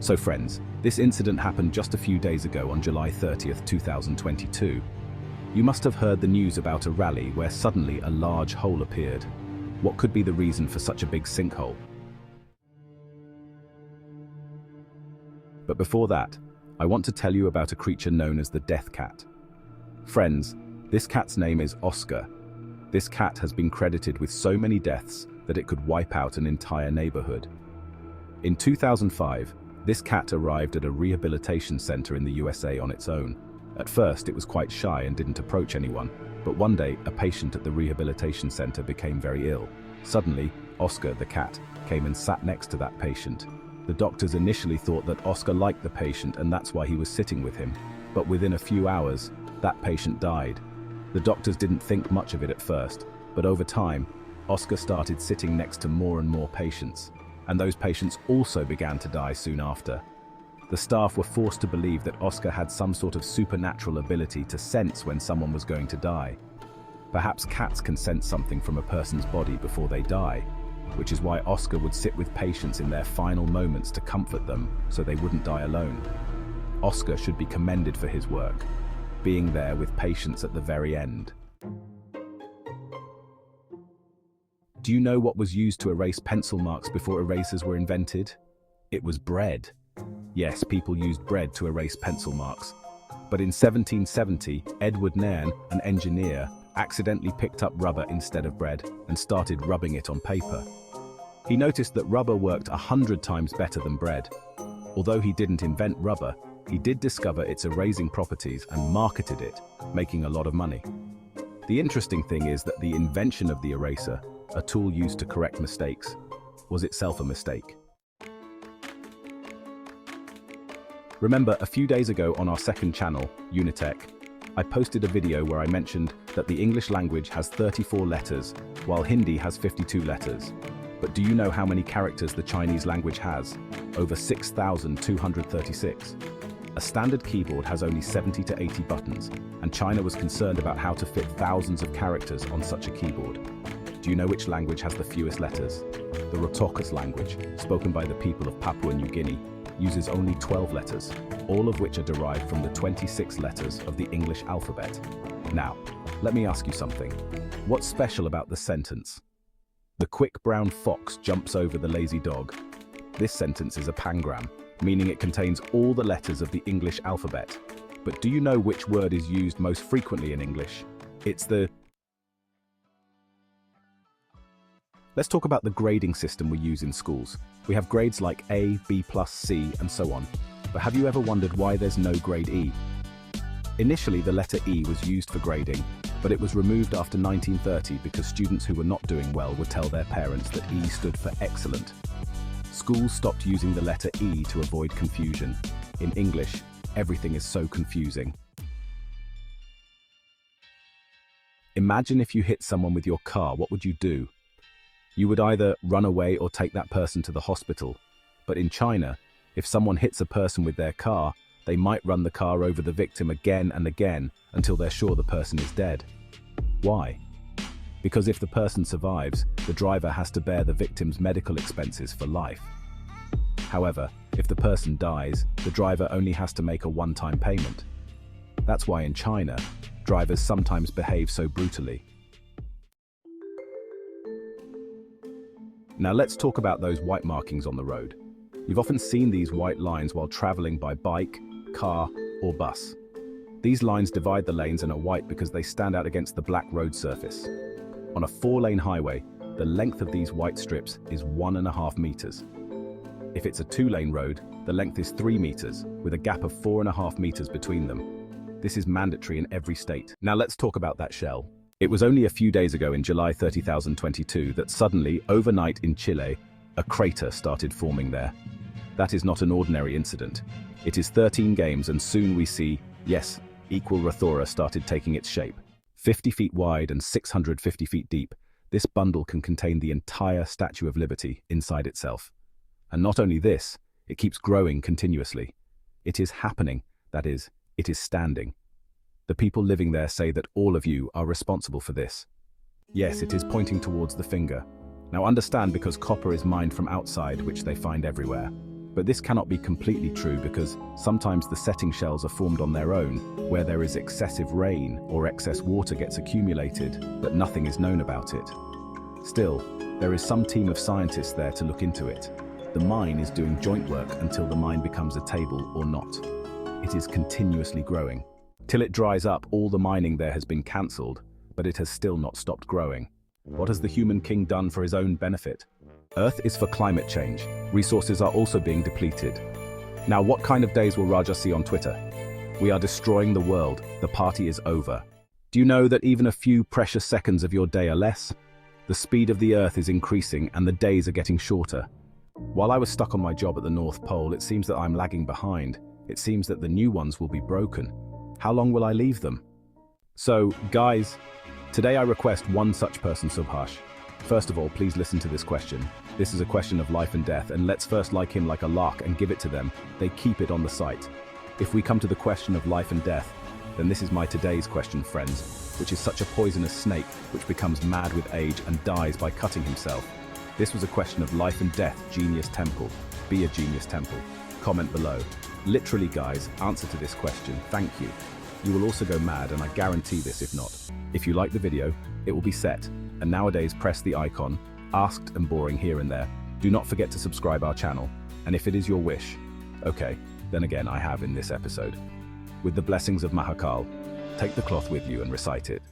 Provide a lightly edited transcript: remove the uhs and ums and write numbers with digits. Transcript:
So friends, this incident happened just a few days ago on July 30th, 2022. You must have heard the news about a rally where suddenly a large hole appeared. What could be the reason for such a big sinkhole? But before that, I want to tell you about a creature known as the death cat. Friends, this cat's name is Oscar. This cat has been credited with so many deaths that it could wipe out an entire neighborhood. In 2005, this cat arrived at a rehabilitation center in the USA on its own. At first, it was quite shy and didn't approach anyone, but one day, a patient at the rehabilitation center became very ill. Suddenly, Oscar, the cat, came and sat next to that patient. The doctors initially thought that Oscar liked the patient and that's why he was sitting with him. But within a few hours, that patient died. The doctors didn't think much of it at first, but over time, Oscar started sitting next to more and more patients. And those patients also began to die soon after. The staff were forced to believe that Oscar had some sort of supernatural ability to sense when someone was going to die. Perhaps cats can sense something from a person's body before they die, which is why Oscar would sit with patients in their final moments to comfort them so they wouldn't die alone. Oscar should be commended for his work, being there with patients at the very end. Do you know what was used to erase pencil marks before erasers were invented? It was bread. Yes, people used bread to erase pencil marks. But in 1770, Edward Nairn, an engineer, accidentally picked up rubber instead of bread and started rubbing it on paper. He noticed that rubber worked 100 times better than bread. Although he didn't invent rubber, he did discover its erasing properties and marketed it, making a lot of money. The interesting thing is that the invention of the eraser, a tool used to correct mistakes, was itself a mistake. Remember, a few days ago on our second channel, Unitech, I posted a video where I mentioned that the English language has 34 letters, while Hindi has 52 letters. But do you know how many characters the Chinese language has? Over 6,236. A standard keyboard has only 70 to 80 buttons, and China was concerned about how to fit thousands of characters on such a keyboard. Do you know which language has the fewest letters? The Rotokas language, spoken by the people of Papua New Guinea, uses only 12 letters, all of which are derived from the 26 letters of the English alphabet. Now, let me ask you something. What's special about the sentence? The quick brown fox jumps over the lazy dog. This sentence is a pangram, meaning it contains all the letters of the English alphabet. But do you know which word is used most frequently in English? It's the... Let's talk about the grading system we use in schools. We have grades like A, B+, C, and so on. But have you ever wondered why there's no grade E? Initially, the letter E was used for grading, but it was removed after 1930 because students who were not doing well would tell their parents that E stood for excellent. Schools stopped using the letter E to avoid confusion. In English, everything is so confusing. Imagine if you hit someone with your car, what would you do? You would either run away or take that person to the hospital. But in China, if someone hits a person with their car, they might run the car over the victim again and again until they're sure the person is dead. Why? Because if the person survives, the driver has to bear the victim's medical expenses for life. However, if the person dies, the driver only has to make a one-time payment. That's why in China, drivers sometimes behave so brutally. Now let's talk about those white markings on the road. You've often seen these white lines while traveling by bike, car, or bus. These lines divide the lanes and are white because they stand out against the black road surface. On a 4-lane highway, the length of these white strips is 1.5 meters. If it's a 2-lane road, the length is 3 meters, with a gap of 4.5 meters between them. This is mandatory in every state. Now let's talk about that shell. It was only a few days ago in July 30, 2022 that suddenly, overnight in Chile, a crater started forming there. That is not an ordinary incident. It is 13 games and soon we see, yes, equal Rothora started taking its shape. 50 feet wide and 650 feet deep, this bundle can contain the entire Statue of Liberty inside itself. And not only this, it keeps growing continuously. It is happening, that is, it is standing. The people living there say that all of you are responsible for this. Yes, it is pointing towards the finger. Now understand, because copper is mined from outside, which they find everywhere. But this cannot be completely true because sometimes the setting shells are formed on their own, where there is excessive rain or excess water gets accumulated, but nothing is known about it. Still, there is some team of scientists there to look into it. The mine is doing joint work until the mine becomes a table or not. It is continuously growing. Till it dries up, all the mining there has been cancelled, but it has still not stopped growing. What has the human king done for his own benefit? Earth is for climate change. Resources are also being depleted. Now, what kind of days will Raja see on Twitter? We are destroying the world. The party is over. Do you know that even a few precious seconds of your day are less? The speed of the Earth is increasing and the days are getting shorter. While I was stuck on my job at the North Pole, it seems that I'm lagging behind. It seems that the new ones will be broken. How long will I leave them? So, guys, today I request one such person, Subhash. First of all, please listen to this question. This is a question of life and death, and let's first like him like a lark and give it to them. They keep it on the site. If we come to the question of life and death, then this is my today's question, friends, which is such a poisonous snake which becomes mad with age and dies by cutting himself. This was a question of life and death, Genius Temple. Be a Genius Temple. Comment below. Literally, guys, answer to this question. Thank you. You will also go mad, and I guarantee this if not. If you like the video, it will be set. And nowadays, press the icon, asked and boring here and there. Do not forget to subscribe our channel. And if it is your wish, okay, then again I have in this episode. With the blessings of Mahakal, take the cloth with you and recite it.